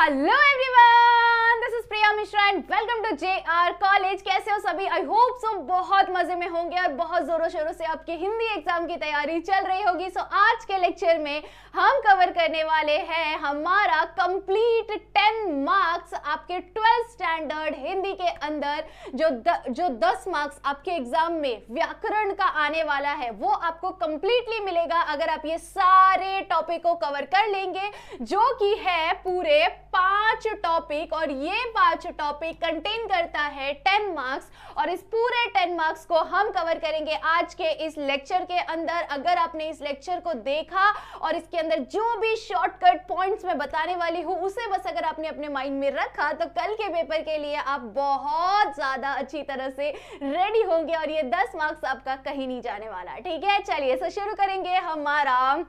Hello everyone, this is Priya Mishra and welcome to JR college. कैसे हो सभी? आई होप सो बहुत मजे में होंगे और बहुत जोरों शोरों से आपके हिंदी एग्जाम की तैयारी चल रही होगी। सो आज के लेक्चर में हम कवर करने वाले हैं हमारा कंप्लीट 10 मार्क्स आपके 12th स्टैंडर्ड हिंदी के अंदर जो 10 मार्क्स आपके एग्जाम में व्याकरण का आने वाला है वो आपको कंप्लीटली मिलेगा अगर आप ये सारे टॉपिक को कवर कर लेंगे, जो कि है पूरे 5 टॉपिक। और ये 5 टॉपिक कंटेन करता है 10 मार्क्स और इस पूरे 10 मार्क्स को हम कवर करेंगे आज के इस लेक्चर के अंदर। अगर आपने इस लेक्चर को देखा और इसके अंदर जो भी शॉर्टकट पॉइंट्स मैं बताने वाली हूं उसे बस अगर आपने अपने माइंड में रखा तो कल के पेपर के लिए आप बहुत ज्यादा अच्छी तरह से रेडी होंगे और ये 10 मार्क्स आपका कहीं नहीं जाने वाला। ठीक है, चलिए तो शुरू करेंगे हमारा।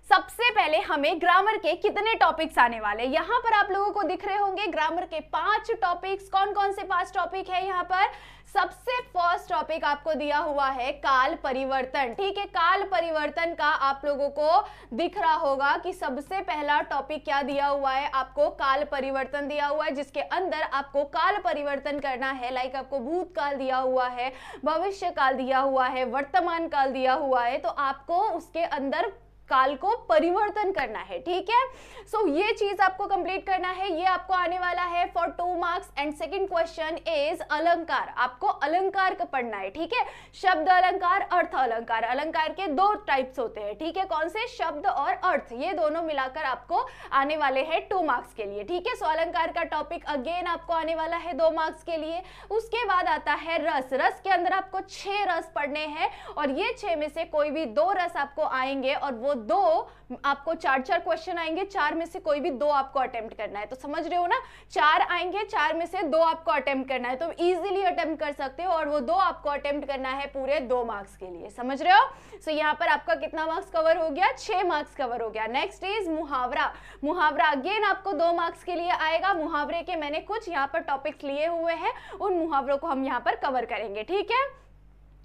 सबसे पहले हमें ग्रामर के कितने टॉपिक्स आने वाले, यहां पर आप लोगों को दिख रहे होंगे ग्रामर के 5 टॉपिक्स। कौन कौन से 5 टॉपिक है यहाँ पर? सबसे फर्स्ट टॉपिक आपको दिया हुआ है काल परिवर्तन। ठीक है, काल परिवर्तन का आप लोगों को दिख रहा होगा कि सबसे पहला टॉपिक क्या दिया हुआ है, आपको काल परिवर्तन दिया हुआ है, जिसके अंदर आपको काल परिवर्तन करना है। लाइक आपको भूतकाल दिया हुआ है, भविष्य काल दिया हुआ है, वर्तमान काल दिया हुआ है, तो आपको उसके अंदर काल को परिवर्तन करना है। ठीक है, सो ये चीज आपको कंप्लीट करना है। ये आपको आने वाला है for 2 marks. And second question is अलंकार। आपको अलंकार का पढ़ना है। ठीक है, शब्द अलंकार, अर्थ अलंकार। अलंकार के 2 टाइप्स होते हैं। ठीक है, कौन से? शब्द और अर्थ, ये दोनों मिलाकर आपको आने वाले हैं 2 मार्क्स के लिए। ठीक है, सो अलंकार का टॉपिक अगेन आपको आने वाला है 2 मार्क्स के लिए। उसके बाद आता है रस। रस के अंदर आपको 6 रस पढ़ने हैं और ये 6 में से कोई भी 2 रस आपको आएंगे और वो 2 आपको 4 क्वेश्चन आएंगे, 4 में से कोई भी 2 आपको अटेम्प्ट करना है। तो समझ रहे हो ना, 4 आएंगे, 4 में से 2 आपको अटेम्प्ट करना है, तो इजीली अटेम्प्ट कर सकते हो और वो 2 आपको अटेम्प्ट करना है पूरे 2 मार्क्स के लिए। समझ रहे हो? सो यहाँ पर आपका कितना मार्क्स कवर हो गया? 6 मार्क्स कवर हो गया। नेक्स्ट इज मुहावरा। मुहावरा अगेन आपको 2 मार्क्स के लिए आएगा। मुहावरे के मैंने कुछ यहाँ पर टॉपिक्स लिए हुए हैं, उन मुहावरों को हम यहाँ पर कवर करेंगे। ठीक है,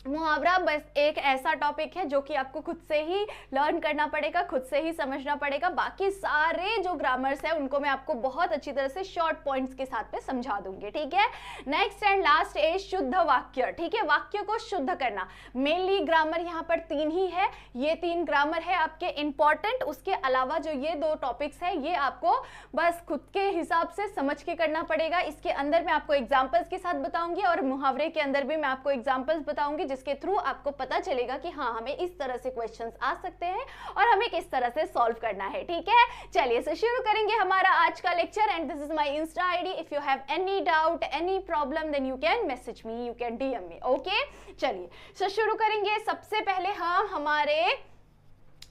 मुहावरा बस एक ऐसा टॉपिक है जो कि आपको खुद से ही लर्न करना पड़ेगा, खुद से ही समझना पड़ेगा। बाकी सारे जो ग्रामर्स है उनको मैं आपको बहुत अच्छी तरह से शॉर्ट पॉइंट्स के साथ में समझा दूंगी। ठीक है, नेक्स्ट एंड लास्ट इज शुद्ध वाक्य। ठीक है, वाक्य को शुद्ध करना। मेनली ग्रामर यहाँ पर 3 ही है, ये 3 ग्रामर है आपके इंपॉर्टेंट। उसके अलावा जो ये 2 टॉपिक्स है ये आपको बस खुद के हिसाब से समझ के करना पड़ेगा। इसके अंदर मैं आपको एग्जाम्पल्स के साथ बताऊंगी और मुहावरे के अंदर भी मैं आपको एग्जाम्पल्स बताऊंगी, जिसके थ्रू आपको पता चलेगा कि हाँ हमें इस तरह से क्वेश्चंस आ सकते हैं और हमें किस तरह से सॉल्व करना है। ठीक है, चलिए सो शुरू करेंगे हमारा आज का lecture. And this is my insta ID. If you have any doubt, any problem, then you can message me, you can DM me. Okay, चलिए सो शुरू करेंगे। सबसे पहले हम हमारे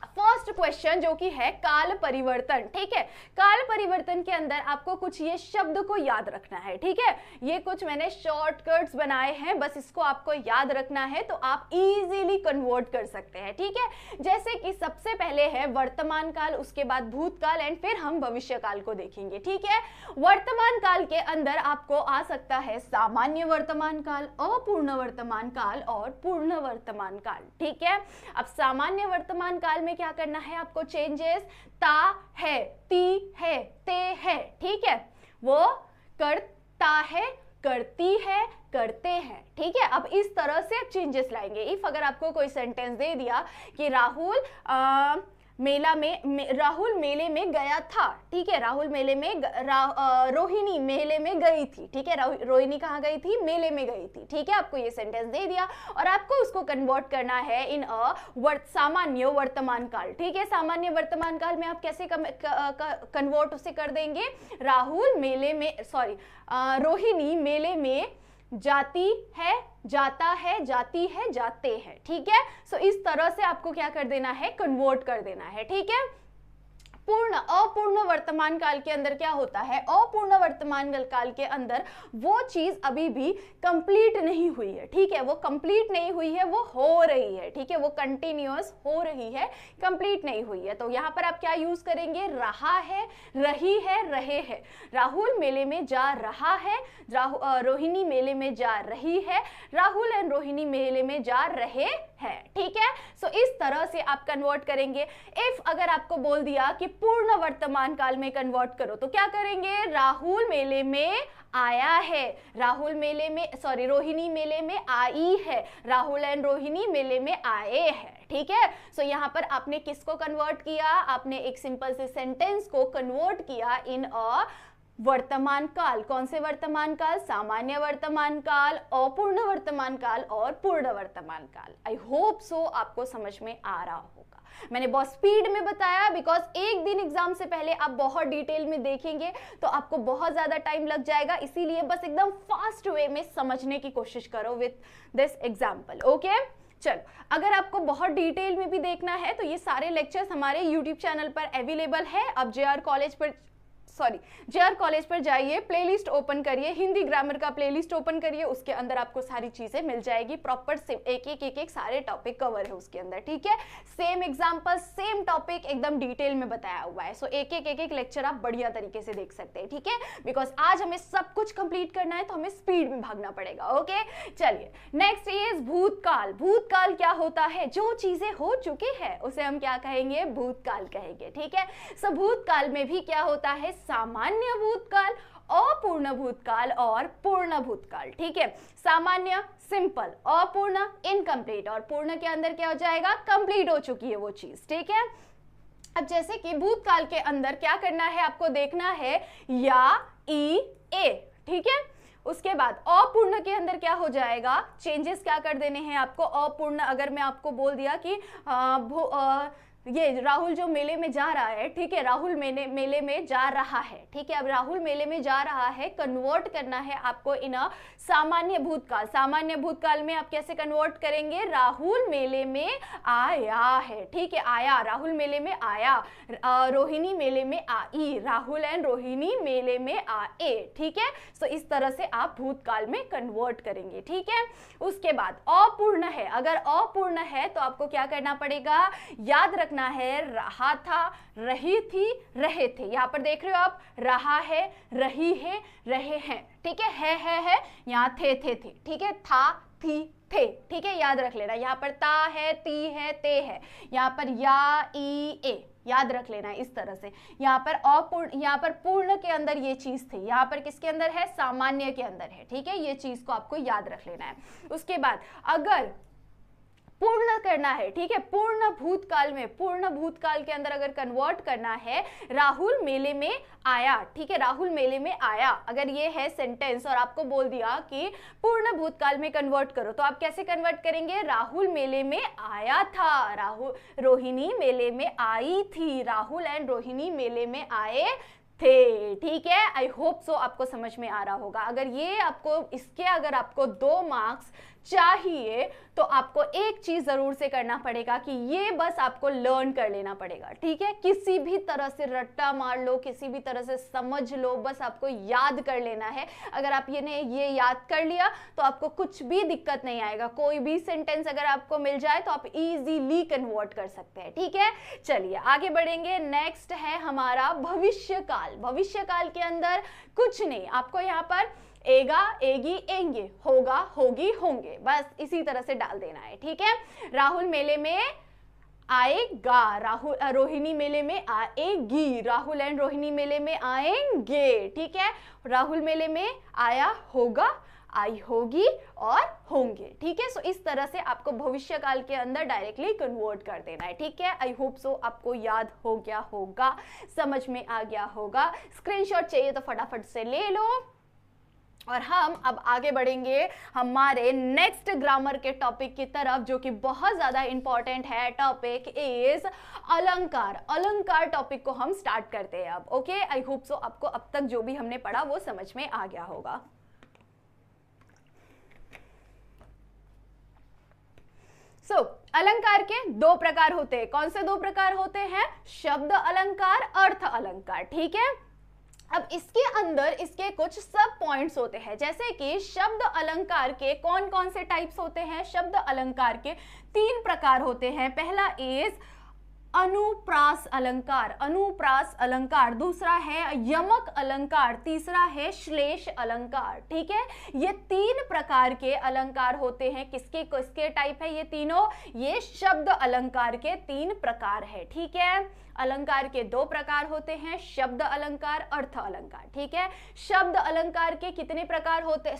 फर्स्ट क्वेश्चन जो कि है काल परिवर्तन। ठीक है, काल परिवर्तन के अंदर आपको कुछ ये शब्द को याद रखना है। ठीक है, ये कुछ मैंने शॉर्टकट्स बनाए हैं, बस इसको आपको याद रखना है तो आप इजीली कन्वर्ट कर सकते हैं। ठीक है, जैसे कि सबसे पहले है वर्तमान काल, उसके बाद भूतकाल एंड फिर हम भविष्य काल को देखेंगे। ठीक है, वर्तमान काल के अंदर आपको आ सकता है सामान्य वर्तमान काल, अपूर्ण वर्तमान काल और पूर्ण वर्तमान काल। ठीक है, अब सामान्य वर्तमान काल में क्या करना है आपको? चेंजेस ता है, ती है, ते है। ठीक है, वो करता है, करती है, करते हैं। ठीक है, अब इस तरह से आप चेंजेस लाएंगे। इफ अगर आपको कोई सेंटेंस दे दिया कि राहुल राहुल मेले में गया था। ठीक है, राहुल मेले में रोहिणी मेले में गई थी। ठीक है, रोहिणी कहाँ गई थी? मेले में गई थी। ठीक है, आपको ये सेंटेंस दे दिया और आपको उसको कन्वर्ट करना है इन सामान्य वर्तमान काल। ठीक है, सामान्य वर्तमान काल में आप कैसे कन्वर्ट उसे कर देंगे? रोहिणी मेले में जाती है, जाता है, जाती है, जाते हैं। ठीक है, सो इस तरह से आपको क्या कर देना है? कन्वर्ट कर देना है। ठीक है, अपूर्ण वर्तमान काल के अंदर क्या होता है? अपूर्ण वर्तमान काल के अंदर वो चीज अभी भी कंप्लीट नहीं हुई है। ठीक है, वो कंप्लीट नहीं हुई है, वो हो रही है। ठीक है, वो कंटिन्यूअस हो रही है, कंप्लीट नहीं हुई है। तो यहाँ पर आप क्या यूज करेंगे? रहा है, रही है, रहे हैं। राहुल मेले में जा रहा है, रोहिणी मेले में जा रही है, राहुल एंड रोहिणी मेले में जा रहे हैं। ठीक है, सो इस तरह से आप कन्वर्ट करेंगे। इफ अगर आपको बोल दिया कि पूर्ण वर्तमान काल में कन्वर्ट करो तो क्या करेंगे, राहुल मेले में आया है, राहुल मेले में सॉरी रोहिणी मेले में आई है, राहुल एंड रोहिणी मेले में आए हैं। ठीक है, सो यहाँ पर आपने किसको कन्वर्ट किया, आपने एक सिंपल से सेंटेंस को कन्वर्ट किया इन अ वर्तमान काल। कौन से वर्तमान काल, सामान्य वर्तमान काल, अपूर्ण वर्तमान काल और पूर्ण वर्तमान काल। आई होप सो आपको समझ में आ रहा होगा। मैंने बहुत स्पीड में बताया बिकॉज एक दिन एग्जाम से पहले आप बहुत डिटेल में देखेंगे तो आपको बहुत ज्यादा टाइम लग जाएगा, इसीलिए बस एकदम फास्ट वे में समझने की कोशिश करो विथ दिस एग्जाम्पल। ओके, चलो, अगर आपको बहुत डिटेल में भी देखना है तो ये सारे लेक्चर्स हमारे यूट्यूब चैनल पर अवेलेबल है। अब जेआर कॉलेज पर जाइए, प्लेलिस्ट ओपन करिए, हिंदी ग्रामर का प्लेलिस्ट ओपन करिए, उसके अंदर आपको सारी चीजें मिल जाएगी, प्रॉपर एक सारे टॉपिक कवर है उसके अंदर। ठीक है, सेम एग्जांपल सेम टॉपिक एकदम डिटेल में बताया हुआ है। सो एक लेक्चर आप बढ़िया तरीके से देख सकते हैं। ठीक है, बिकॉज आज हमें सब कुछ कंप्लीट करना है तो हमें स्पीड में भागना पड़ेगा। ओके, चलिए नेक्स्ट इज भूतकाल। भूतकाल क्या होता है, जो चीजें हो चुकी है उसे हम क्या कहेंगे, भूतकाल कहेंगे। ठीक है, सो भूतकाल में भी क्या होता है, सामान्य भूतकाल, अपूर्ण भूतकाल और पूर्ण भूतकाल। ठीक है, सामान्य सिंपल, अपूर्ण इनकम्प्लीट और पूर्ण के अंदर क्या हो जाएगा, कंप्लीट हो चुकी है वो चीज। ठीक है, अब जैसे कि भूतकाल के अंदर क्या करना है, आपको देखना है या ई ए। ठीक है, उसके बाद अपूर्ण के अंदर क्या हो जाएगा, चेंजेस क्या कर देने हैं आपको। अपूर्ण अगर मैं आपको बोल दिया कि ये राहुल जो मेले में जा रहा है, ठीक है, राहुल मेले में जा रहा है। ठीक है, अब राहुल मेले में जा रहा है कन्वर्ट करना है आपको इन अ सामान्य भूतकाल। सामान्य भूतकाल में आप कैसे कन्वर्ट करेंगे, राहुल मेले में आया है। ठीक है, आया, राहुल मेले में आया, रोहिणी मेले में आई, राहुल एंड रोहिणी मेले में आए। ठीक है, सो इस तरह से आप भूतकाल में कन्वर्ट करेंगे। ठीक है, उसके बाद अपूर्ण है, अगर अपूर्ण है तो आपको क्या करना पड़ेगा, याद रखना है, रहा था, रही थी, रहे थे। यहां पर देख रहे हो आप, रहा है, रही है, रहे हैं। ठीक है, यहां थे। ठीक है, था, थी, थे। ठीक है, याद रख लेना, यहाँ पर ता है, ती है, ते है, यहाँ पर या, ई, ए, याद रख लेना है इस तरह से। यहाँ पर अपूर्ण, यहाँ पर पूर्ण के अंदर ये चीज थी, यहाँ पर किसके अंदर है, सामान्य के अंदर है। ठीक है, ये चीज को आपको याद रख लेना है। उसके बाद अगर पूर्ण करना है, ठीक है, पूर्ण भूतकाल में, पूर्ण भूतकाल के अंदर अगर कन्वर्ट करना है, राहुल मेले में आया। ठीक है, राहुल मेले में आया, अगर ये है सेंटेंस और आपको बोल दिया कि पूर्ण भूतकाल में कन्वर्ट करो तो आप कैसे कन्वर्ट करेंगे, राहुल मेले में आया था, राहुल रोहिणी मेले में आई थी, राहुल एंड रोहिणी मेले में आए थे। ठीक है, आई होप सो आपको समझ में आ रहा होगा। अगर ये आपको इसके अगर आपको 2 मार्क्स चाहिए तो आपको एक चीज जरूर से करना पड़ेगा कि ये बस आपको लर्न कर लेना पड़ेगा। ठीक है, किसी भी तरह से रट्टा मार लो, किसी भी तरह से समझ लो, बस आपको याद कर लेना है। अगर आप ये याद कर लिया तो आपको कुछ भी दिक्कत नहीं आएगा। कोई भी सेंटेंस अगर आपको मिल जाए तो आप इजीली कन्वर्ट कर सकते हैं। ठीक है, चलिए आगे बढ़ेंगे। नेक्स्ट है हमारा भविष्यकाल। भविष्यकाल के अंदर कुछ नहीं, आपको यहाँ पर एगा, एगी, एंगे, होगा, होगी, होंगे, बस इसी तरह से डाल देना है। ठीक है, राहुल मेले में आएगा, राहुल रोहिणी मेले में आएगी, राहुल एंड रोहिणी मेले में आएंगे। ठीक है, राहुल मेले में आया होगा, आई होगी और होंगे। ठीक है, सो इस तरह से आपको भविष्यकाल के अंदर डायरेक्टली कन्वर्ट कर देना है। ठीक है, आई होप सो आपको याद हो गया होगा, समझ में आ गया होगा। स्क्रीनशॉट चाहिए तो फटाफट से ले लो और हम अब आगे बढ़ेंगे हमारे नेक्स्ट ग्रामर के टॉपिक की तरफ, जो कि बहुत ज्यादा इंपॉर्टेंट है। टॉपिक इज अलंकार। अलंकार टॉपिक को हम स्टार्ट करते हैं अब। ओके, आई होप सो आपको अब तक जो भी हमने पढ़ा वो समझ में आ गया होगा। अलंकार के 2 प्रकार होते हैं। कौन से 2 प्रकार होते हैं, शब्द अलंकार, अर्थ अलंकार। ठीक है, अब इसके अंदर इसके कुछ सब पॉइंट्स होते हैं, जैसे कि शब्द अलंकार के कौन कौन से टाइप्स होते हैं। शब्द अलंकार के 3 प्रकार होते हैं। पहला इज अनुप्रास अलंकार, अनुप्रास अलंकार, दूसरा है यमक अलंकार, तीसरा है श्लेष अलंकार। ठीक है, ये 3 प्रकार के अलंकार होते हैं। किसके किसके टाइप है ये तीनों, ये शब्द अलंकार के 3 प्रकार है। ठीक है, अलंकार के दो प्रकार होते हैं, शब्द अलंकार, अर्थ अलंकार। ठीक है, शब्द अलंकार के कितने प्रकार होते,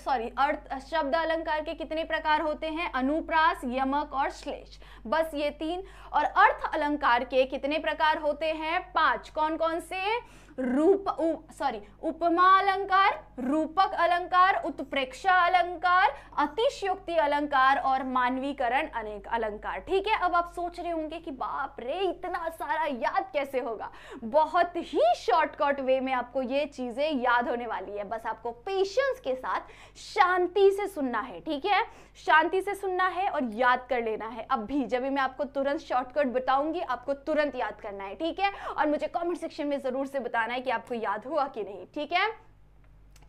शब्द अलंकार के कितने प्रकार होते हैं, अनुप्रास, यमक और श्लेष, बस ये तीन। और अर्थ अलंकार के कितने प्रकार होते हैं, 5। कौन कौन से, उपमा अलंकार, रूपक अलंकार, उत्प्रेक्षा अलंकार, अतिशयोक्ति अलंकार और मानवीकरण अनेक अलंकार। ठीक है, अब आप सोच रहे होंगे कि बाप रे इतना सारा याद कैसे होगा। बहुत ही शॉर्टकट वे में आपको ये चीजें याद होने वाली है, बस आपको पेशेंस के साथ शांति से सुनना है। ठीक है, शांति से सुनना है और याद कर लेना है। अब भी जब भी मैं आपको तुरंत शॉर्टकट बताऊंगी, आपको तुरंत याद करना है। ठीक है, और मुझे कमेंट सेक्शन में जरूर से बताना है कि आपको याद हुआ कि नहीं। ठीक है,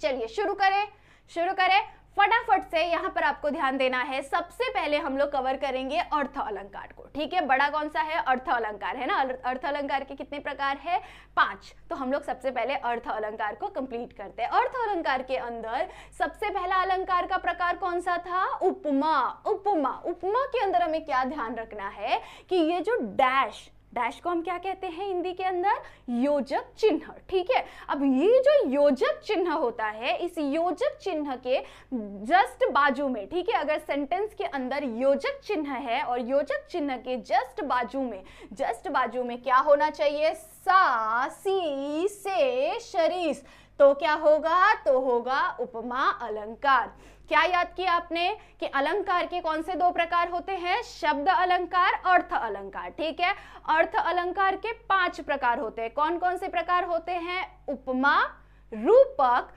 चलिए शुरू करें फटाफट से। यहां पर आपको ध्यान देना है, सबसे पहले हम लोग कवर करेंगे अर्थ अलंकार को। ठीक है, बड़ा कौन सा है, अर्थ अलंकार है ना। अर्थ अलंकार के कितने प्रकार है, 5। तो हम लोग सबसे पहले अर्थ अलंकार को कंप्लीट करते हैं। अर्थ अलंकार के अंदर सबसे पहला अलंकार का प्रकार कौन सा था, उपमा। उपमा के अंदर हमें क्या ध्यान रखना है कि ये जो डैश को हम क्या कहते हैं हिंदी के अंदर, योजक चिन्ह। ठीक है, अब ये जो योजक चिन्ह होता है, इस योजक चिन्ह के जस्ट बाजू में, ठीक है, अगर सेंटेंस के अंदर योजक चिन्ह है और योजक चिन्ह के जस्ट बाजू में क्या होना चाहिए, सा, सी, से, शरीस, तो क्या होगा, तो होगा उपमा अलंकार। क्या याद किया आपने कि अलंकार के कौन से दो प्रकार होते हैं, शब्द अलंकार, अर्थ अलंकार। ठीक है, अर्थ अलंकार के 5 प्रकार होते हैं। कौन कौन से प्रकार होते हैं, उपमा, रूपक,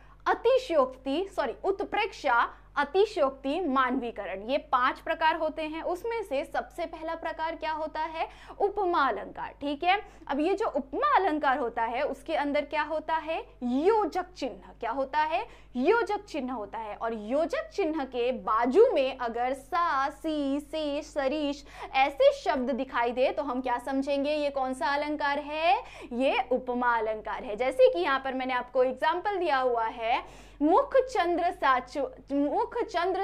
उत्प्रेक्षा, अतिशयोक्ति, मानवीकरण, ये 5 प्रकार होते हैं। उसमें से सबसे पहला प्रकार क्या होता है, उपमा अलंकार। ठीक है, अब ये जो उपमा अलंकार होता है उसके अंदर क्या होता है, योजक चिन्ह। क्या होता है, योजक चिन्ह होता है। और योजक चिन्ह के बाजू में अगर सा, सी, से, सरीश ऐसे शब्द दिखाई दे तो हम क्या समझेंगे, ये कौन सा अलंकार है, ये उपमा अलंकार है। जैसे कि यहाँ पर मैंने आपको एग्जाम्पल दिया हुआ है, मुख चंद्र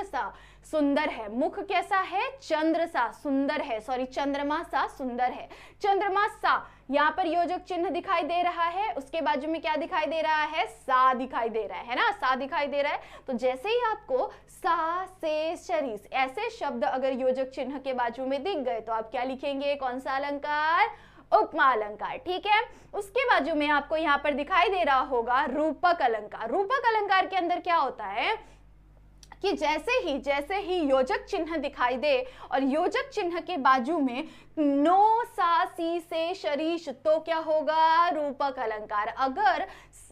सा सुंदर है। मुख कैसा है, चंद्र सा सुंदर है, चंद्रमा सा सुंदर है। चंद्रमा सा, यहाँ पर योजक चिन्ह दिखाई दे रहा है, उसके बाजू में क्या दिखाई दे रहा है, सा दिखाई दे रहा है ना, सा दिखाई दे रहा है। तो जैसे ही आपको सा, से, शरीस ऐसे शब्द अगर योजक चिन्ह के बाजू में दिख गए तो आप क्या लिखेंगे, कौन सा अलंकार, उपमा अलंकार। ठीक है, उसके बाजू में आपको यहाँ पर दिखाई दे रहा होगा रूपक अलंकार। रूपक अलंकार के अंदर क्या होता है कि जैसे ही योजक चिन्ह दिखाई दे और योजक चिन्ह के बाजू में नो, सा, सी, से, शरीश, तो क्या होगा, रूपक अलंकार। अगर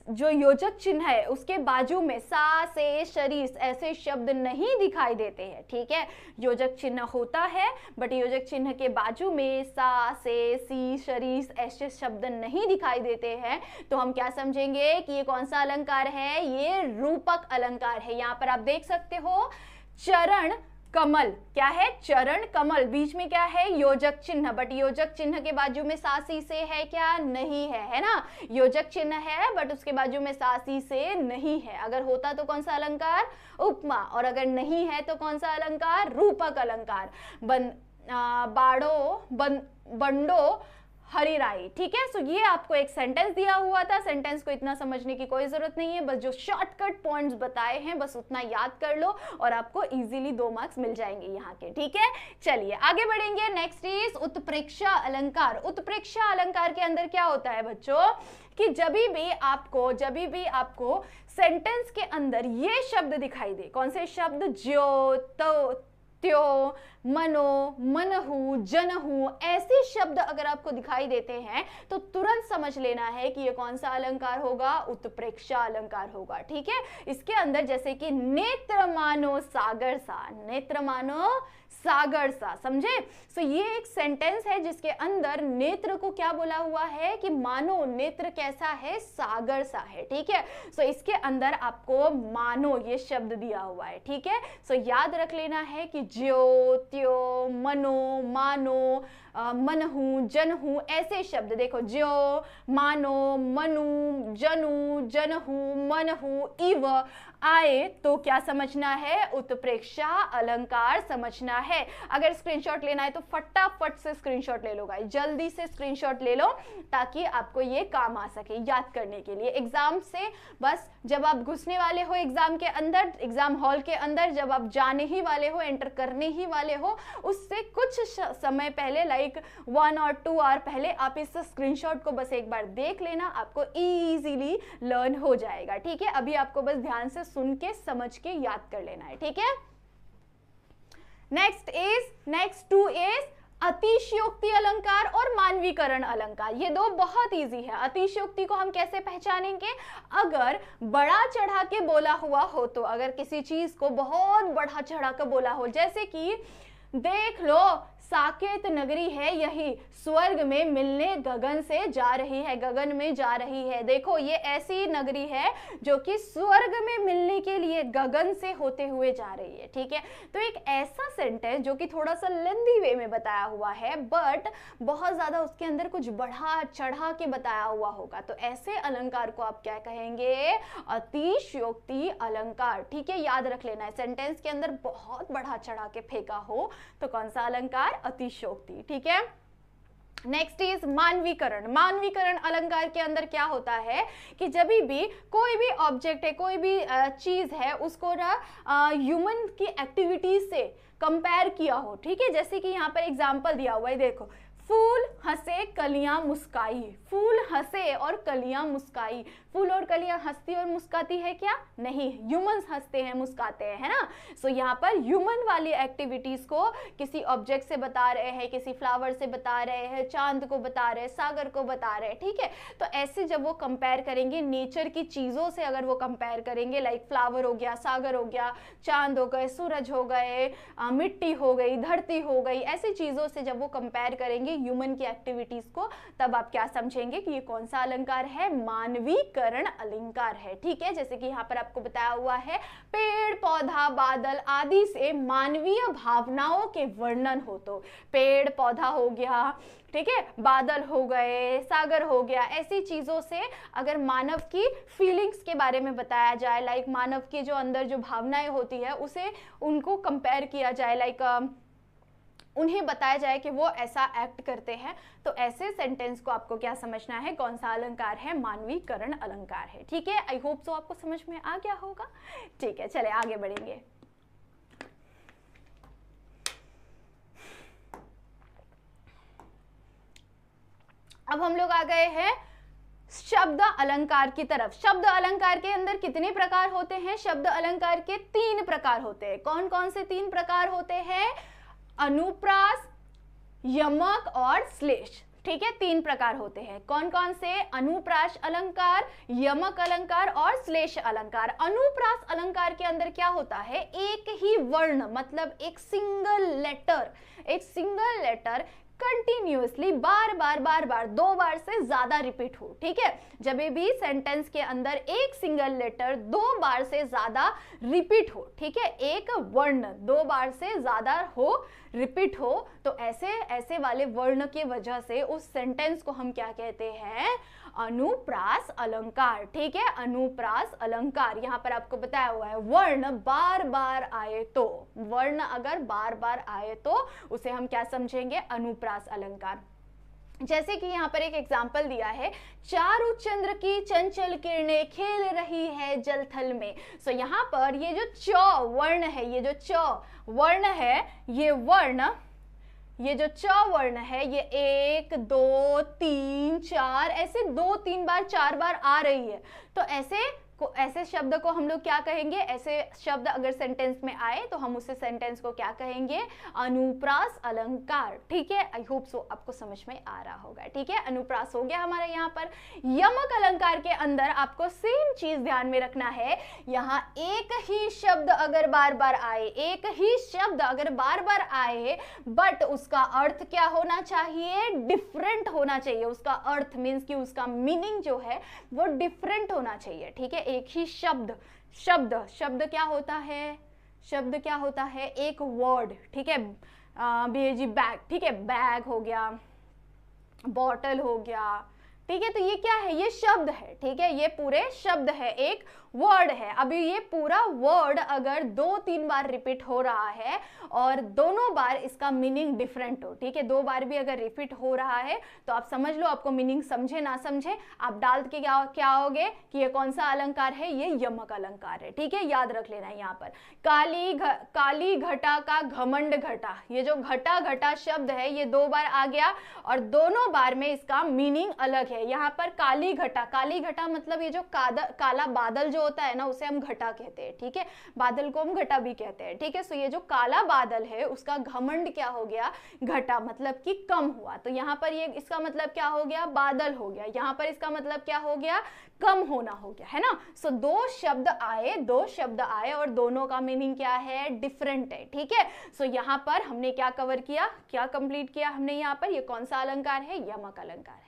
जो योजक चिन्ह है उसके बाजू में सा, से, शरीस ऐसे शब्द नहीं दिखाई देते हैं, ठीक है, योजक चिन्ह होता है बट योजक चिन्ह के बाजू में सा, से, सी, शरीस ऐसे शब्द नहीं दिखाई देते हैं, तो हम क्या समझेंगे कि ये कौन सा अलंकार है, ये रूपक अलंकार है। यहाँ पर आप देख सकते हो चरण कमल, क्या है, चरण कमल, बीच में क्या है, योजक चिन्ह, बट योजक चिन्ह के बाजू में सा, सी, से है क्या, नहीं है ना। योजक चिन्ह है बट उसके बाजू में सा, सी, से नहीं है। अगर होता तो कौन सा अलंकार, उपमा, और अगर नहीं है तो कौन सा अलंकार, रूपक अलंकार। बंडो हरिराई। ठीक है, सो ये आपको एक सेंटेंस दिया हुआ था, सेंटेंस को इतना समझने की कोई जरूरत नहीं है, बस जो शॉर्टकट पॉइंट्स बताए हैं बस उतना याद कर लो और आपको इजीली 2 मार्क्स मिल जाएंगे यहाँ के। ठीक है, चलिए आगे बढ़ेंगे। नेक्स्ट इज उत्प्रेक्षा अलंकार। उत्प्रेक्षा अलंकार के अंदर क्या होता है बच्चों कि जब भी आपको सेंटेंस के अंदर ये शब्द दिखाई दे, कौन से शब्द, ज्यो, तो, त्यो, मनो, मनहु, जनहु, ऐसे शब्द अगर आपको दिखाई देते हैं तो तुरंत समझ लेना है कि ये कौन सा अलंकार होगा, उत्प्रेक्षा अलंकार होगा। ठीक है, इसके अंदर जैसे कि नेत्र मानो सागर सा, नेत्र मानो सागर सा, समझे। सो ये एक सेंटेंस है जिसके अंदर नेत्र को क्या बोला हुआ है कि मानो नेत्र कैसा है, सागर सा है। ठीक है, सो इसके अंदर आपको मानो ये शब्द दिया हुआ है। ठीक है, सो याद रख लेना है कि ज्यो, त्यो, मनो, मानो, मनहु, जनहु ऐसे शब्द, देखो ज्यो, मानो, मनु, जनु, जनहु, मनहु, इव, आए तो क्या समझना है, उत्प्रेक्षा अलंकार समझना है। अगर स्क्रीनशॉट लेना है तो फटाफट से स्क्रीनशॉट ले लो गाइस, जल्दी से स्क्रीनशॉट ले लो ताकि आपको ये काम आ सके याद करने के लिए। एग्जाम से बस जब आप घुसने वाले हो एग्जाम के अंदर, एग्जाम हॉल के अंदर जब आप जाने ही वाले हो, एंटर करने ही वाले हो, उससे कुछ समय पहले लाइक 1 और 2 आवर पहले आप इस स्क्रीनशॉट को बस एक बार देख लेना, आपको इजीली लर्न हो जाएगा। ठीक है, अभी आपको बस ध्यान से सुन के समझ के याद कर लेना है। ठीक है, नेक्स्ट 2 इज अतिशयोक्ति अलंकार और मानवीकरण अलंकार। ये दो बहुत इजी है। अतिशयोक्ति को हम कैसे पहचानेंगे, अगर बड़ा चढ़ा के बोला हुआ हो तो, अगर किसी चीज को बहुत बढ़ा चढ़ा के बोला हो, जैसे कि देख लो साकेत नगरी है यही, स्वर्ग में मिलने गगन से जा रही है, गगन में जा रही है। देखो ये ऐसी नगरी है जो कि स्वर्ग में मिलने के लिए गगन से होते हुए जा रही है। ठीक है, तो एक ऐसा सेंटेंस जो कि थोड़ा सा लेंदी वे में बताया हुआ है, बट बहुत ज्यादा उसके अंदर कुछ बढ़ा चढ़ा के बताया हुआ होगा, तो ऐसे अलंकार को आप क्या कहेंगे, अतिशयोक्ति अलंकार। ठीक है, याद रख लेना है, सेंटेंस के अंदर बहुत बढ़ा चढ़ा के फेंका हो तो कौन सा अलंकार, अतिशयोक्ति। ठीक है, नेक्स्ट इज मानवीकरण। मानवीकरण अलंकार के अंदर क्या होता है कि जब भी कोई भी ऑब्जेक्ट है, कोई भी चीज है, उसको ना ह्यूमन की एक्टिविटीज से कंपेयर किया हो। ठीक है, जैसे कि यहाँ पर एग्जांपल दिया हुआ है, देखो फूल हंसे कलियां मुस्काई, फूल हंसे और कलियां मुस्काई। फूल और कलियां हंसती और मुस्काती है क्या, नहीं, ह्यूमंस हंसते हैं मुस्काते हैं, है ना। सो यहाँ पर ह्यूमन वाली एक्टिविटीज को किसी ऑब्जेक्ट से बता रहे हैं, किसी फ्लावर से बता रहे हैं, चांद को बता रहे हैं, सागर को बता रहे हैं। ठीक है, तो ऐसे जब वो कंपेयर करेंगे नेचर की चीजों से, अगर वो कंपेयर करेंगे लाइक फ्लावर हो गया, सागर हो गया, चांद हो गए, सूरज हो गए, मिट्टी हो गई, धरती हो गई, ऐसी चीजों से जब वो कंपेयर करेंगे ह्यूमन की एक्टिविटीज को, तब आप क्या समझेंगे कि ये कौन सा अलंकार है, मानवीकरण अलंकार है। ठीक है, जैसे कि यहाँ पर आपको बताया हुआ है, पेड़ पौधा बादल आदि से मानवीय भावनाओं के वर्णन हो, तो पेड़ पौधा हो गया, ठीक है, बादल हो गए, सागर हो गया, ऐसी चीजों से अगर मानव की फीलिंग्स के बारे में बताया जाए, लाइक मानव के जो अंदर जो भावनाएं होती है उसे उनको कंपेयर किया जाए, लाइक उन्हें बताया जाए कि वो ऐसा एक्ट करते हैं, तो ऐसे सेंटेंस को आपको क्या समझना है, कौन सा अलंकार है, मानवीकरण अलंकार है। ठीक है, आई होप सो आपको समझ में आ गया होगा। ठीक है, चले आगे बढ़ेंगे। अब हम लोग आ गए हैं शब्द अलंकार की तरफ। शब्द अलंकार के अंदर कितने प्रकार होते हैं, शब्द अलंकार के 3 प्रकार होते हैं। कौन कौन से 3 प्रकार होते हैं, अनुप्रास, यमक और श्लेष। ठीक है, 3 प्रकार होते हैं। कौन कौन से, अनुप्रास अलंकार, यमक अलंकार और श्लेष अलंकार। अनुप्रास अलंकार के अंदर क्या होता है, एक ही वर्ण, मतलब एक सिंगल लेटर कंटिन्यूअसली बार बार 2 बार से ज्यादा रिपीट हो। ठीक है, जब भी सेंटेंस के अंदर एक सिंगल लेटर 2 बार से ज्यादा रिपीट हो, ठीक है, एक वर्ण 2 बार से ज्यादा हो, रिपीट हो, तो ऐसे वाले वर्ण की वजह से उस सेंटेंस को हम क्या कहते हैं, अनुप्रास अलंकार। ठीक है, अनुप्रास अलंकार। यहाँ पर आपको बताया हुआ है, वर्ण बार बार आए तो, वर्ण अगर बार बार आए तो उसे हम क्या समझेंगे, अनुप्रास अलंकार। जैसे कि यहाँ पर एक एग्जाम्पल दिया है, चारु चंद्र की चंचल किरणें खेल रही है जलथल में। सो यहाँ पर ये जो च वर्ण है, ये जो च वर्ण है, ये जो च वर्ण है, ये 1 2 3 4 ऐसे 2 3 बार 4 बार आ रही है, तो ऐसे शब्द को हम लोग क्या कहेंगे, ऐसे शब्द अगर सेंटेंस में आए तो हम उसे सेंटेंस को क्या कहेंगे, अनुप्रास अलंकार। ठीक है, आई होप सो आपको समझ में आ रहा होगा। ठीक है, अनुप्रास हो गया हमारा। यहाँ पर यमक अलंकार के अंदर आपको सेम चीज ध्यान में रखना है, यहाँ एक ही शब्द अगर बार बार आए, बट उसका अर्थ क्या होना चाहिए, डिफरेंट होना चाहिए। उसका अर्थ मीन्स कि उसका मीनिंग जो है वो डिफरेंट होना चाहिए। ठीक है, एक ही शब्द क्या होता है, शब्द क्या होता है, एक वर्ड। ठीक है, बैग, ठीक है, बैग हो गया, बॉटल हो गया, ठीक है, तो ये क्या है, ये शब्द है, ठीक है, ये पूरे शब्द है, एक वर्ड है। अभी ये पूरा वर्ड अगर 2-3 बार रिपीट हो रहा है और दोनों बार इसका मीनिंग डिफरेंट हो, ठीक है, 2 बार भी अगर रिपीट हो रहा है तो आप समझ लो, आपको मीनिंग समझे ना समझे आप डाल के क्या होगे कि ये कौन सा अलंकार है, ये यमक अलंकार है, ठीक है, याद रख लेना। यहाँ पर काली घटा का घमंड घटा, ये जो घटा घटा शब्द है ये 2 बार आ गया और दोनों बार में इसका मीनिंग अलग है। यहाँ पर काली घटा मतलब ये जो काला बादल जो होता है ना, उसे हम घटा कहते हैं, ठीक है, बादल को हम घटा भी कहते हैं, ठीक है। सो ये जो काला बादल है उसका घमंड क्या हो गया, घटा, मतलब कि कम हुआ। तो यहाँ पर ये इसका मतलब क्या हो गया, बादल हो गया, यहाँ पर इसका मतलब क्या हो गया, कम होना हो गया, है ना। सो 2 शब्द आए और दोनों का मीनिंग क्या है, डिफरेंट है, ठीक है। सो यहाँ पर हमने क्या कवर किया, क्या कंप्लीट किया हमने यहाँ पर, ये कौन सा अलंकार है, यमक अलंकार है।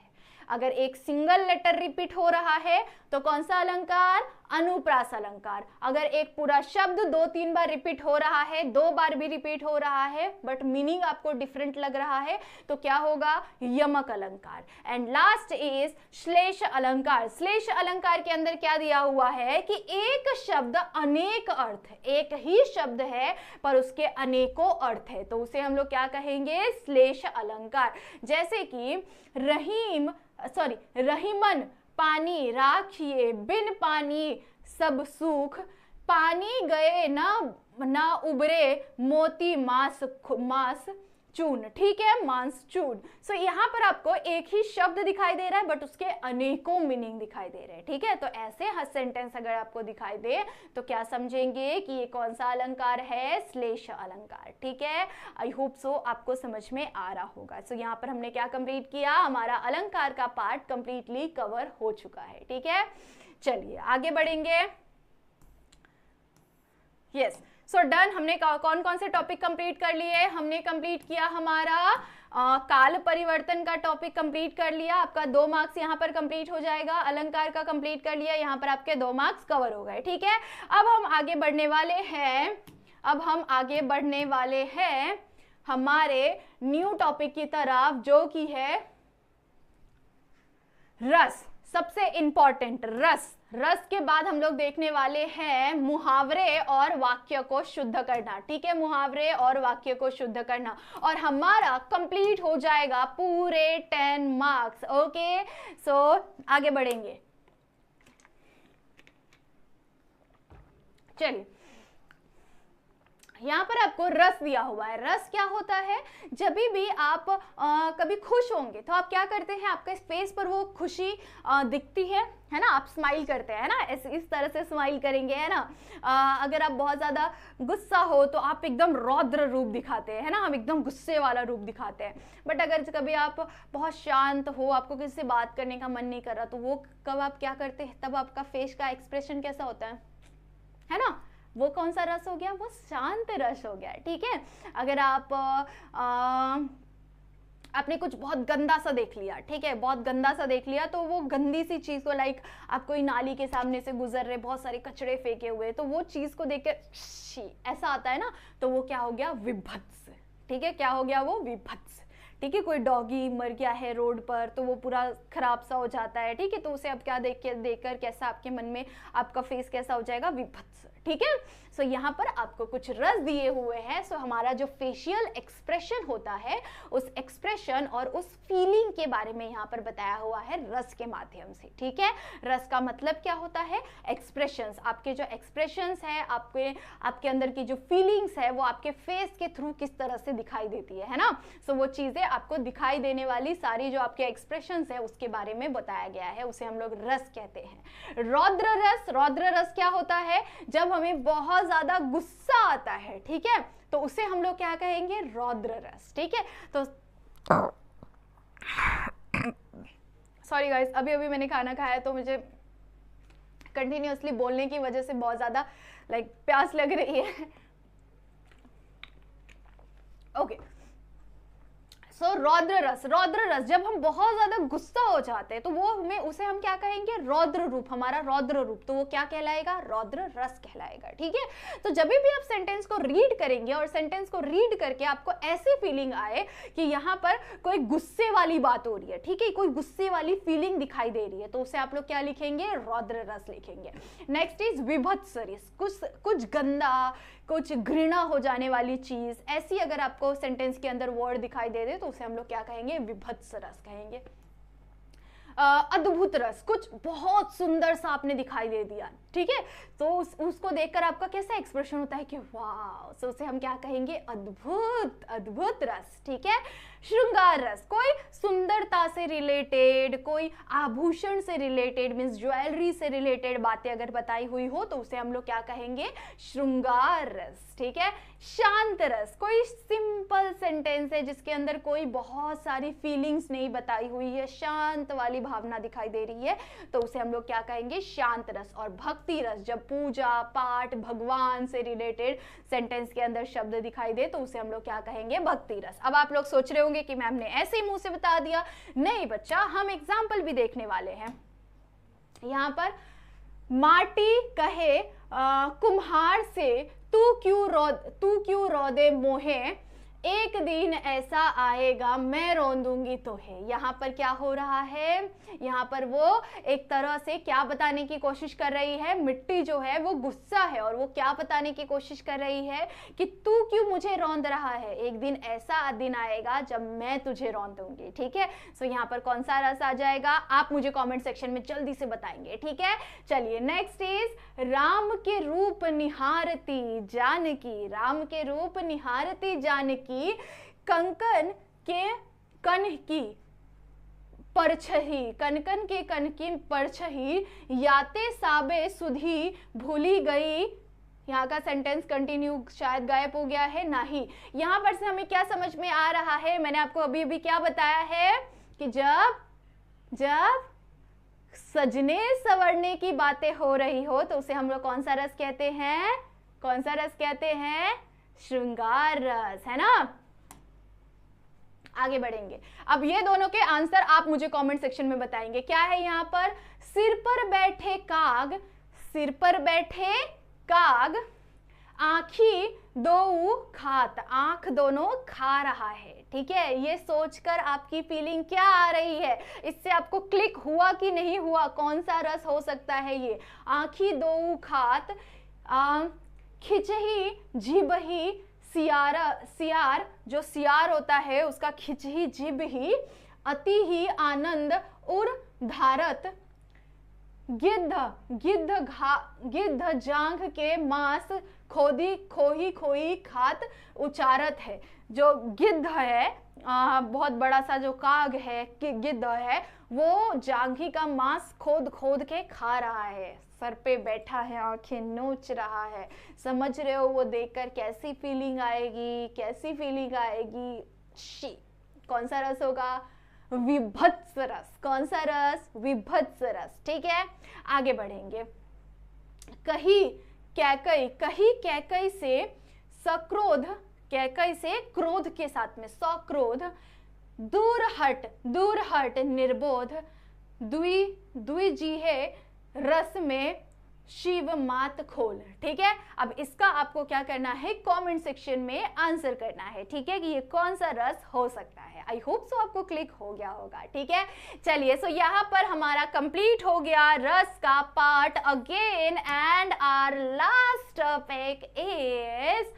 अगर एक सिंगल लेटर रिपीट हो रहा है तो कौन सा अलंकार, अनुप्रास अलंकार। अगर एक पूरा शब्द 2-3 बार रिपीट हो रहा है, 2 बार भी रिपीट हो रहा है बट मीनिंग आपको डिफरेंट लग रहा है तो क्या होगा, यमक अलंकार। एंड लास्ट इज श्लेष अलंकार। श्लेष अलंकार के अंदर क्या दिया हुआ है कि एक शब्द अनेक अर्थ, एक ही शब्द है पर उसके अनेकों अर्थ है, तो उसे हम लोग क्या कहेंगे, श्लेष अलंकार। जैसे कि रहीमन पानी राखिए, बिन पानी सब सूख, पानी गए ना उबरे, मोती मांस चून, ठीक है, मांस चून। सो यहाँ पर आपको एक ही शब्द दिखाई दे रहा है बट उसके अनेकों मीनिंग दिखाई दे रहे हैं, ठीक है। तो ऐसे हर सेंटेंस अगर आपको दिखाई दे तो क्या समझेंगे कि ये कौन सा अलंकार है, श्लेष अलंकार, ठीक है। आई होप सो आपको समझ में आ रहा होगा। सो यहाँ पर हमने क्या कंप्लीट किया, हमारा अलंकार का पार्ट कंप्लीटली कवर हो चुका है, ठीक है। चलिए आगे बढ़ेंगे। Yes, so done. हमने कौन कौन से टॉपिक कंप्लीट कर लिए, हमने कंप्लीट किया हमारा काल परिवर्तन का टॉपिक कंप्लीट कर लिया, आपका 2 मार्क्स यहाँ पर कंप्लीट हो जाएगा। अलंकार का कंप्लीट कर लिया, यहाँ पर आपके 2 मार्क्स कवर हो गए, ठीक है। अब हम आगे बढ़ने वाले हैं हमारे न्यू टॉपिक की तरफ, जो कि है रस। सबसे इंपॉर्टेंट रस के बाद हम लोग देखने वाले हैं मुहावरे और वाक्य को शुद्ध करना, ठीक है, मुहावरे और वाक्य को शुद्ध करना, और हमारा कंप्लीट हो जाएगा पूरे 10 मार्क्स। ओके, सो आगे बढ़ेंगे। चलिए, यहाँ पर आपको रस दिया हुआ है। रस क्या होता है, जब भी आप कभी खुश होंगे तो आप क्या करते हैं, आपके फेस पर वो खुशी दिखती है ना, आप स्माइल करते हैं ना, इस तरह से स्माइल करेंगे, है ना। अगर आप बहुत ज़्यादा गुस्सा हो तो आप एकदम रौद्र रूप दिखाते हैं, है ना, हम एकदम गुस्से वाला रूप दिखाते हैं। बट अगर कभी आप बहुत शांत हो, आपको किसी से बात करने का मन नहीं कर रहा, तो वो कब आप क्या करते हैं, तब आपका फेस का एक्सप्रेशन कैसा होता है ना, वो कौन सा रस हो गया, वो शांत रस हो गया, ठीक है। अगर आपने कुछ बहुत गंदा सा देख लिया, ठीक है, बहुत गंदा सा देख लिया, तो वो गंदी सी चीज को, लाइक आप कोई नाली के सामने से गुजर रहे, बहुत सारे कचड़े फेंके हुए, तो वो चीज को देख के ऐसा आता है ना, तो वो क्या हो गया, विभत्स, ठीक है, क्या हो गया, वो विभत्स, ठीक है। कोई डॉगी मर गया है रोड पर तो वो पूरा खराब सा हो जाता है, ठीक है, तो उसे अब क्या देखकर कैसा आपके मन में आपका फेस कैसा हो जाएगा, विभत्स, ठीक है। सो यहाँ पर आपको कुछ रस दिए हुए हैं। सो हमारा जो फेशियल एक्सप्रेशन होता है, उस एक्सप्रेशन और उस फीलिंग के बारे में यहाँ पर बताया हुआ है रस के माध्यम से, ठीक है। रस का मतलब क्या होता है, एक्सप्रेशंस, आपके जो एक्सप्रेशंस है, आपके अंदर की जो फीलिंग्स है, वो आपके फेस के थ्रू किस तरह से दिखाई देती है ना। सो वो चीजें आपको दिखाई देने वाली सारी जो आपके एक्सप्रेशंस है उसके बारे में बताया गया है, उसे हम लोग रस कहते हैं। रौद्र रस क्या होता है, जब हमें बहुत ज्यादा गुस्सा आता है, ठीक है, तो उसे हम लोग क्या कहेंगे, रौद्र रस, ठीक है। तो सॉरी गाइस, अभी मैंने खाना खाया तो मुझे कंटिन्यूअसली बोलने की वजह से बहुत ज्यादा प्यास लग रही है। ओके, रौद्र रस, रौद्र रस, जब हम बहुत ज्यादा गुस्सा हो जाते हैं तो वो हमें, उसे हम क्या कहेंगे, रौद्र रूप, हमारा रौद्र रूप, तो वो क्या कहलाएगा, रौद्र रस कहलाएगा। ठीक है, तो जब भी आप सेंटेंस को रीड करेंगे और सेंटेंस को रीड करके आपको ऐसी फीलिंग आए कि यहाँ पर कोई गुस्से वाली बात हो रही है, ठीक है, कोई गुस्से वाली फीलिंग दिखाई दे रही है, तो उसे आप लोग क्या लिखेंगे, रौद्र रस लिखेंगे। नेक्स्ट इज विभत्स रस, कुछ गंदा, कुछ घृणा हो जाने वाली चीज, ऐसी अगर आपको सेंटेंस के अंदर वर्ड दिखाई दे दे तो उसे हम लोग क्या कहेंगे, विभत्स रस कहेंगे। अद्भुत रस, कुछ बहुत सुंदर सा आपने दिखाई दे दिया, ठीक है, तो उसको देखकर आपका कैसा एक्सप्रेशन होता है कि वाह, तो उसे हम क्या कहेंगे, अद्भुत, अद्भुत रस। ठीक है, श्रृंगार रस, कोई सुंदरता से रिलेटेड, कोई आभूषण से रिलेटेड, मीन्स ज्वेलरी से रिलेटेड बातें अगर बताई हुई हो तो उसे हम लोग क्या कहेंगे, श्रृंगार रस। ठीक है, शांत रस, कोई सिंपल सेंटेंस है जिसके अंदर कोई बहुत सारी फीलिंग्स नहीं बताई हुई है, शांत वाली भावना दिखाई दे रही है, तो उसे हम लोग क्या कहेंगे, शांत रस। और भक्ति रस, जब पूजा पाठ, भगवान से रिलेटेड सेंटेंस के अंदर शब्द दिखाई दे तो उसे हम लोग क्या कहेंगे, भक्ति रस। अब आप लोग सोच रहे होंगे कि मैम ने ऐसे ही मुंह से बता दिया, नहीं बच्चा, हम एग्जाम्पल भी देखने वाले हैं। यहाँ पर माटी कहे कुम्हार से, तू क्यों रौदे मोहे, एक दिन ऐसा आएगा मैं रौंदूंगी तो है। यहाँ पर क्या हो रहा है, यहाँ पर वो एक तरह से क्या बताने की कोशिश कर रही है, मिट्टी जो है वो गुस्सा है और वो क्या बताने की कोशिश कर रही है कि तू क्यों मुझे रौंद रहा है, एक दिन ऐसा दिन आएगा जब मैं तुझे रौंदूंगी। ठीक है, सो यहाँ पर कौन सा रस आ जाएगा, आप मुझे कॉमेंट सेक्शन में जल्दी से बताएंगे। ठीक है, चलिए नेक्स्ट इज राम के रूप निहारती जानकी, राम के रूप निहारती जानकी, कंकन के कन की परछही, कनकन के कन की परछही, याते साबे सुधी भूली गई। यहाँ का सेंटेंस कंटिन्यू शायद गायब हो गया है, नहीं। यहाँ पर से हमें क्या समझ में आ रहा है, मैंने आपको अभी अभी क्या बताया है कि जब सजने संवरने की बातें हो रही हो तो उसे हम लोग कौन सा रस कहते हैं, कौन सा रस कहते हैं, श्रृंगार रस, है ना। आगे बढ़ेंगे, अब ये दोनों के आंसर आप मुझे कमेंट सेक्शन में बताएंगे। क्या है यहाँ पर, सिर पर बैठे काग, सिर पर बैठे काग, आंखी दो खात, आंख दोनों खा रहा है। ठीक है, ये सोचकर आपकी फीलिंग क्या आ रही है, इससे आपको क्लिक हुआ कि नहीं हुआ, कौन सा रस हो सकता है ये, आंखी दो खात, खिचही जिबही, सियार जो सियार होता है उसका खिचही जिब ही, अति ही आनंद उर धारत, गिद्ध जांघ के मांस खोही खात उचारत है। जो गिद्ध है, बहुत बड़ा सा जो काग है, गिद्ध है, वो जांघी का मांस खोद के खा रहा है, सर पे बैठा है, आंखें नोच रहा है। समझ रहे हो वो देखकर कैसी फीलिंग आएगी, कैसी फीलिंग आएगी, शी। कौन सा रस होगा, विभत्स रस। कौन सा रस, विभत्स रस। ठीक है, आगे बढ़ेंगे। कही कैकई से सक्रोध, कैकई से क्रोध के साथ में सक्रोध, दूर हट निर्बोध, दुई जी है रस में शिव मात खोल। ठीक है, अब इसका आपको क्या करना है, कमेंट सेक्शन में आंसर करना है। ठीक है, कि ये कौन सा रस हो सकता है। आई होप सो आपको क्लिक हो गया होगा। ठीक है, चलिए, सो यहाँ पर हमारा कंप्लीट हो गया रस का part again, and our last topic is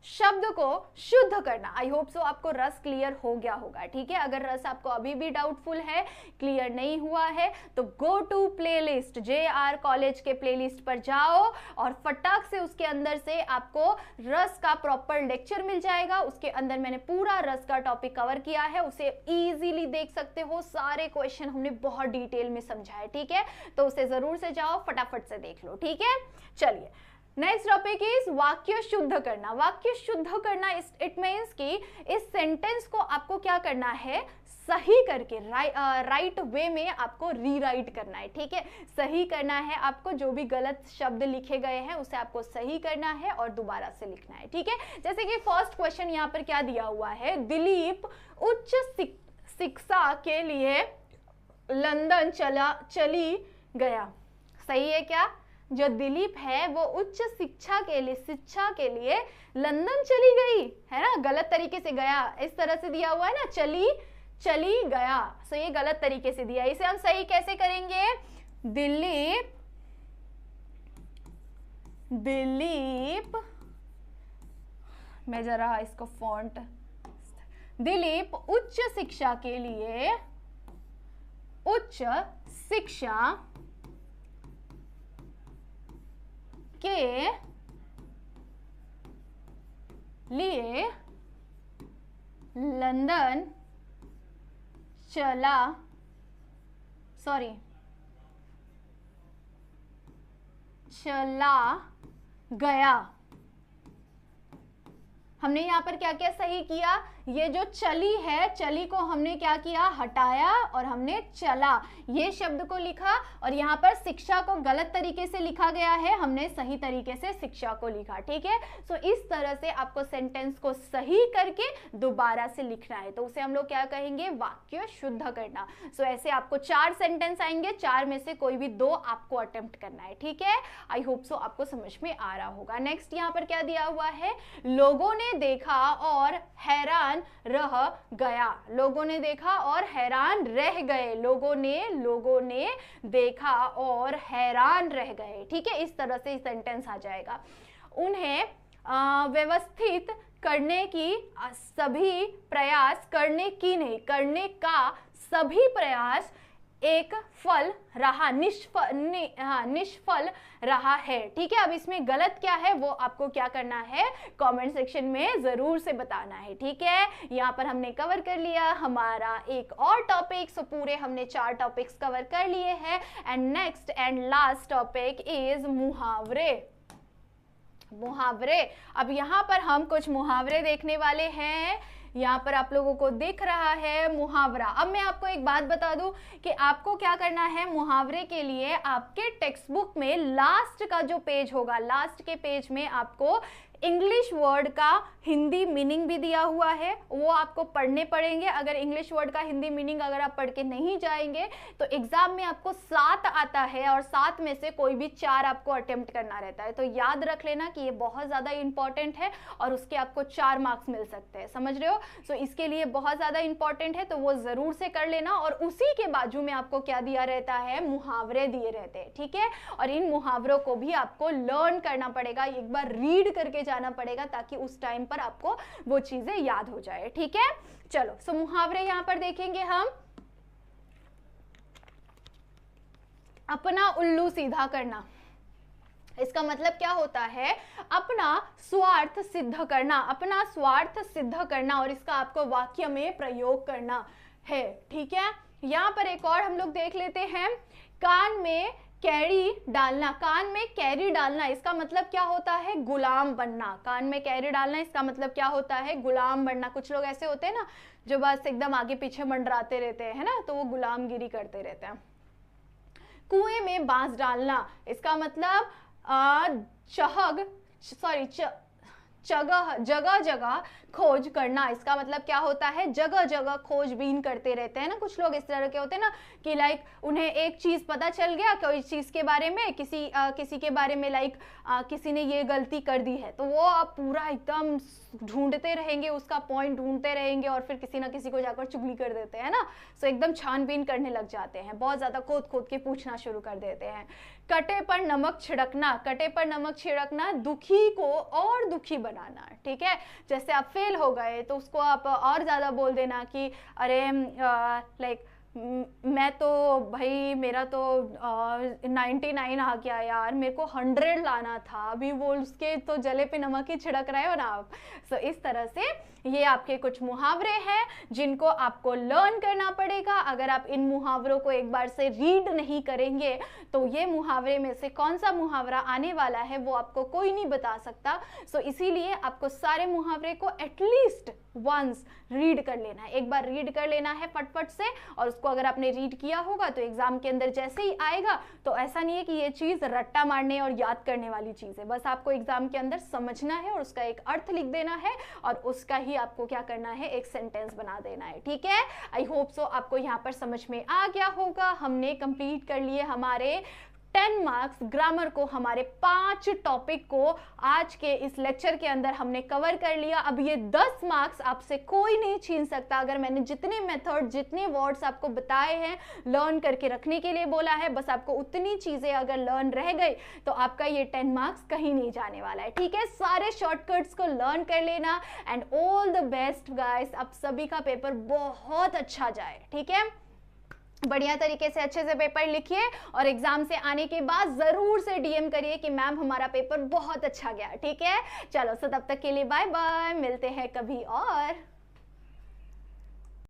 शब्द को शुद्ध करना। आई होप सो आपको रस क्लियर हो गया होगा। ठीक है, अगर रस आपको अभी भी डाउटफुल है, क्लियर नहीं हुआ है, तो go to playlist, JR college के प्लेलिस्ट पर जाओ और फटाक से उसके अंदर से आपको रस का प्रॉपर लेक्चर मिल जाएगा। उसके अंदर मैंने पूरा रस का टॉपिक कवर किया है, उसे इजीली देख सकते हो, सारे क्वेश्चन हमने बहुत डिटेल में समझा है। ठीक है, तो उसे जरूर से जाओ, फटाफट से देख लो। ठीक है, चलिए नेक्स्ट टॉपिक इज वाक्य शुद्ध करना। वाक्य शुद्ध करना इट मीन्स कि इस सेंटेंस को आपको क्या करना है, सही करके राइट वे में आपको रीराइट करना है, ठीक है, सही करना है आपको, जो भी गलत शब्द लिखे गए हैं उसे आपको सही करना है और दोबारा से लिखना है, ठीक है। जैसे कि फर्स्ट क्वेश्चन यहाँ पर क्या दिया हुआ है, दिलीप उच्च शिक्षा के लिए लंदन चली गया। सही है क्या? जो दिलीप है वो उच्च शिक्षा के लिए लंदन चली गई है ना, गलत तरीके से गया, इस तरह से दिया हुआ है ना, चली गया, सो ये गलत तरीके से दिया। इसे हम सही कैसे करेंगे, दिलीप मैं जरा इसको फॉन्ट, दिलीप उच्च शिक्षा के लिए लंदन चला गया। हमने यहाँ पर क्या क्या सही किया, ये जो चली है, चली को हमने क्या किया, हटाया और हमने चला ये शब्द को लिखा, और यहाँ पर शिक्षा को गलत तरीके से लिखा गया है, हमने सही तरीके से शिक्षा को लिखा, ठीक है। सो इस तरह से आपको सेंटेंस को सही करके दोबारा से लिखना है, तो उसे हम लोग क्या कहेंगे, वाक्य शुद्ध करना। सो ऐसे आपको 4 सेंटेंस आएंगे, 4 में से कोई भी 2 आपको अटेम्प्ट करना है, ठीक है। आई होप सो आपको समझ में आ रहा होगा। नेक्स्ट यहाँ पर क्या दिया हुआ है, लोगों ने देखा और हैरान रह गया। लोगों ने देखा और हैरान रह गए, लोगों ने देखा और हैरान रह गए, ठीक है। इस तरह से सेंटेंस आ जाएगा। उन्हें व्यवस्थित करने की सभी प्रयास, करने का सभी प्रयास एक फल रहा, निष्फल रहा है, ठीक है। अब इसमें गलत क्या है वो आपको क्या करना है, कमेंट सेक्शन में जरूर से बताना है, ठीक है। यहाँ पर हमने कवर कर लिया हमारा एक और टॉपिक, सो पूरे हमने 4 टॉपिक्स कवर कर लिए हैं। And next and last topic is मुहावरे। अब यहाँ पर हम कुछ मुहावरे देखने वाले हैं। यहाँ पर आप लोगों को दिख रहा है मुहावरा। अब मैं आपको एक बात बता दूं कि आपको क्या करना है, मुहावरे के लिए आपके टेक्स्ट बुक में लास्ट का जो पेज होगा, लास्ट के पेज में आपको इंग्लिश वर्ड का हिंदी मीनिंग भी दिया हुआ है, वो आपको पढ़ने पड़ेंगे। अगर इंग्लिश वर्ड का हिंदी मीनिंग अगर आप पढ़ के नहीं जाएंगे तो एग्जाम में आपको 7 आता है और 7 में से कोई भी 4 आपको अटेम्प्ट करना रहता है। तो याद रख लेना कि ये बहुत ज़्यादा इंपॉर्टेंट है और उसके आपको 4 मार्क्स मिल सकते हैं, समझ रहे हो। सो इसके लिए बहुत ज़्यादा इंपॉर्टेंट है, तो वो ज़रूर से कर लेना। और उसी के बाजू में आपको क्या दिया रहता है, मुहावरे दिए रहते हैं, ठीक है। और इन मुहावरों को भी आपको लर्न करना पड़ेगा, एक बार रीड करके जाना पड़ेगा ताकि उस टाइम पर आपको वो चीजें याद हो जाए, ठीक है। चलो, सो मुहावरे यहां पर देखेंगे हम। अपना उल्लू सीधा करना, इसका मतलब क्या होता है, अपना स्वार्थ सिद्ध करना, अपना स्वार्थ सिद्ध करना, और इसका आपको वाक्य में प्रयोग करना है, ठीक है। यहां पर एक और हम लोग देख लेते हैं, कान में कैरी डालना। कान में कैरी डालना इसका मतलब क्या होता है, गुलाम बनना। कान में कैरी डालना इसका मतलब क्या होता है, गुलाम बनना। कुछ लोग ऐसे होते हैं ना जो बस एकदम आगे पीछे मंडराते रहते हैं ना, तो वो गुलामगिरी करते रहते हैं। कुएं में बांस डालना, इसका मतलब जगह जगह खोज करना। इसका मतलब क्या होता है, जगह जगह खोजबीन करते रहते हैं ना। कुछ लोग इस तरह के होते हैं ना कि लाइक उन्हें एक चीज पता चल गया, कोई चीज के बारे में, किसी के बारे में, लाइक किसी ने ये गलती कर दी है, तो वो आप पूरा एकदम ढूंढते रहेंगे, उसका पॉइंट ढूंढते रहेंगे और फिर किसी ना किसी को जाकर चुगली कर देते हैं ना। सो एकदम छानबीन करने लग जाते हैं, बहुत ज्यादा खोद खोद के पूछना शुरू कर देते हैं। कटे पर नमक छिड़कना, कटे पर नमक छिड़कना दुखी को और दुखी बनाना, ठीक है। जैसे आप फेल हो गए तो उसको आप और ज्यादा बोल देना कि अरे लाइक मैं तो भाई, मेरा तो 99 आ गया यार, मेरे को 100 लाना था, अभी वो उसके तो जले पे नमक ही छिड़क रहे हो ना आप। सो इस तरह से ये आपके कुछ मुहावरे हैं जिनको आपको लर्न करना पड़ेगा। अगर आप इन मुहावरों को एक बार से रीड नहीं करेंगे तो ये मुहावरे में से कौन सा मुहावरा आने वाला है वो आपको कोई नहीं बता सकता। सो इसीलिए आपको सारे मुहावरे को एटलीस्ट वंस रीड कर लेना है, एक बार रीड कर लेना है फटफट से। और उसको अगर आपने रीड किया होगा तो एग्जाम के अंदर जैसे ही आएगा तो ऐसा नहीं है कि ये चीज रट्टा मारने और याद करने वाली चीज है, बस आपको एग्जाम के अंदर समझना है और उसका एक अर्थ लिख देना है और उसका ही आपको क्या करना है, एक सेंटेंस बना देना है। ठीक है, आई होप सो आपको यहाँ पर समझ में आ गया होगा। हमने कंप्लीट कर लिए हमारे 10 मार्क्स ग्रामर को, हमारे 5 टॉपिक को आज के इस लेक्चर के अंदर हमने कवर कर लिया। अब ये 10 मार्क्स आपसे कोई नहीं छीन सकता। अगर मैंने जितने मेथड, जितने वर्ड्स आपको बताए हैं, लर्न करके रखने के लिए बोला है, बस आपको उतनी चीजें अगर लर्न रह गई तो आपका ये 10 मार्क्स कहीं नहीं जाने वाला है। ठीक है, सारे शॉर्टकट्स को लर्न कर लेना and all the best guys. आप सभी का पेपर बहुत अच्छा जाए। ठीक है, बढ़िया तरीके से अच्छे से पेपर लिखिए और एग्जाम से आने के बाद जरूर से डीएम करिए कि मैम हमारा पेपर बहुत अच्छा गया। ठीक है, चलो सो तब तक के लिए बाय बाय, मिलते हैं कभी और।